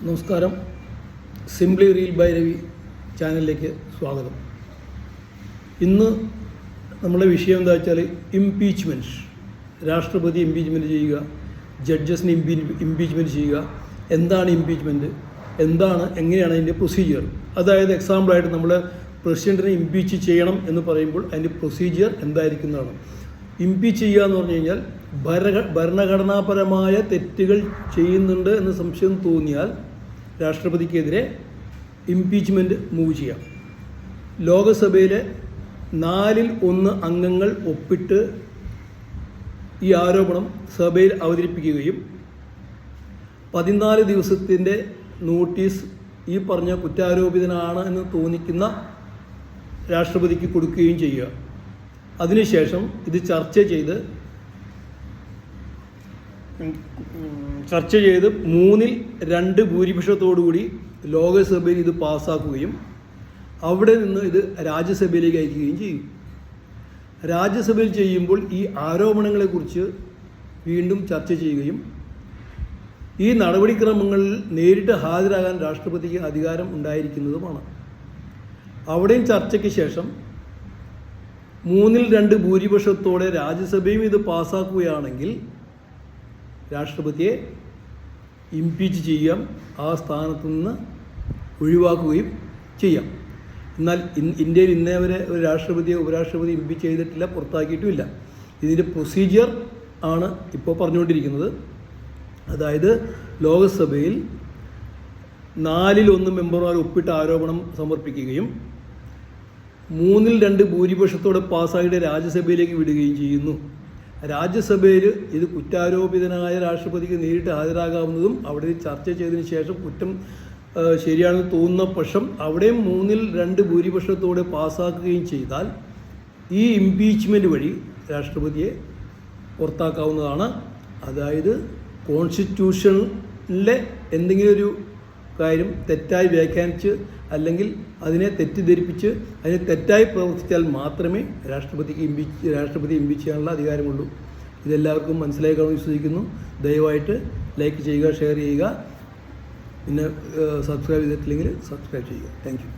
നമസ്കാരം. Simply reel by Ravi ചാനലിലേക്ക് സ്വാഗതം. ഇന്ന് നമ്മളെ വിഷയം എന്താ വെച്ചാൽ ഇംപീച്ച്മെൻറ്റ്. രാഷ്ട്രപതി ഇംപീച്ച്മെൻറ്റ് ചെയ്യുക, ജഡ്ജസിന് ഇംപീച്ച്മെൻറ്റ് ചെയ്യുക. എന്താണ് ഇംപീച്ച്മെൻറ്റ്, എങ്ങനെയാണ് അതിൻ്റെ പ്രൊസീജിയർ? അതായത് എക്സാമ്പിളായിട്ട് നമ്മൾ പ്രസിഡൻറ്റിനെ ഇംപീച്ച് ചെയ്യണം എന്ന് പറയുമ്പോൾ അതിൻ്റെ പ്രൊസീജിയർ എന്തായിരിക്കുന്നതാണ്. ഇംപീച്ച് ചെയ്യുക എന്ന് പറഞ്ഞു കഴിഞ്ഞാൽ ഭരണഘടനാപരമായ തെറ്റുകൾ ചെയ്യുന്നുണ്ട് എന്ന് സംശയം തോന്നിയാൽ രാഷ്ട്രപതിക്കെതിരെ ഇംപീച്ച്മെൻറ്റ് മൂവ് ചെയ്യാം. ലോകസഭയിലെ 1/4 അംഗങ്ങൾ ഒപ്പിട്ട് ഈ ആരോപണം സഭയിൽ അവതരിപ്പിക്കുകയും 14 ദിവസത്തിൻ്റെ നോട്ടീസ് ഈ പറഞ്ഞ കുറ്റാരോപിതനാണ് എന്ന് തോന്നിക്കുന്ന രാഷ്ട്രപതിക്ക് കൊടുക്കുകയും ചെയ്യുക. അതിനുശേഷം ഇത് ചർച്ച ചെയ്ത് 3/2 ഭൂരിപക്ഷത്തോടുകൂടി ലോകസഭയിൽ ഇത് പാസ്സാക്കുകയും അവിടെ നിന്ന് ഇത് രാജ്യസഭയിലേക്ക് അയക്കുകയും ചെയ്യും. രാജ്യസഭയിൽ ചെയ്യുമ്പോൾ ഈ ആരോപണങ്ങളെക്കുറിച്ച് വീണ്ടും ചർച്ച ചെയ്യുകയും ഈ നടപടിക്രമങ്ങളിൽ നേരിട്ട് ഹാജരാകാൻ രാഷ്ട്രപതിക്ക് അധികാരം ഉണ്ടായിരിക്കുന്നതുമാണ്. അവിടെയും ചർച്ചയ്ക്ക് ശേഷം 3/2 ഭൂരിപക്ഷത്തോടെ രാജ്യസഭയും ഇത് പാസ്സാക്കുകയാണെങ്കിൽ രാഷ്ട്രപതിയെ ഇംപീച്ച് ചെയ്യാം, ആ സ്ഥാനത്തു നിന്ന് ഒഴിവാക്കുകയും ചെയ്യാം. എന്നാൽ ഇന്ത്യയിൽ ഇന്നേ വരെ ഒരു രാഷ്ട്രപതിയെ ഉപരാഷ്ട്രപതി ഇംപീച്ച് ചെയ്തിട്ടില്ല, പുറത്താക്കിയിട്ടുമില്ല. ഇതിൻ്റെ പ്രൊസീജിയർ ആണ് ഇപ്പോൾ പറഞ്ഞുകൊണ്ടിരിക്കുന്നത്. അതായത് ലോകസഭയിൽ 4/1 മെമ്പർമാർ ഒപ്പിട്ട ആരോപണം സമർപ്പിക്കുകയും 3/2 ഭൂരിപക്ഷത്തോടെ പാസ്സായിട്ട് രാജ്യസഭയിലേക്ക് വിടുകയും ചെയ്യുന്നു. രാജ്യസഭയിൽ ഇത് കുറ്റാരോപിതനായ രാഷ്ട്രപതിക്ക് നേരിട്ട് ഹാജരാകാവുന്നതും അവിടെ ചർച്ച ചെയ്തതിന് ശേഷം കുറ്റം ശരിയാണെന്ന് തോന്നുന്ന പക്ഷം അവിടെയും 3/2 ഭൂരിപക്ഷത്തോടെ പാസ്സാക്കുകയും ചെയ്താൽ ഈ ഇംപീച്ച്മെൻറ്റ് വഴി രാഷ്ട്രപതിയെ പുറത്താക്കാവുന്നതാണ്. അതായത് കോൺസ്റ്റിറ്റ്യൂഷനിലെ എന്തെങ്കിലും ഒരു കാര്യം തെറ്റായി വ്യാഖ്യാനിച്ച് അല്ലെങ്കിൽ അതിനെ തെറ്റിദ്ധരിപ്പിച്ച് അതിനെ തെറ്റായി പ്രവർത്തിച്ചാൽ മാത്രമേ രാഷ്ട്രപതി ഇംപീച്ച് ചെയ്യാനുള്ള അധികാരമുള്ളൂ. ഇതെല്ലാവർക്കും മനസ്സിലായി കാണുമെന്ന് വിശ്വസിക്കുന്നു. ദയവായിട്ട് ലൈക്ക് ചെയ്യുക, ഷെയർ ചെയ്യുക, പിന്നെ സബ്സ്ക്രൈബ് ചെയ്തിട്ടില്ലെങ്കിൽ സബ്സ്ക്രൈബ് ചെയ്യുക. Thank you.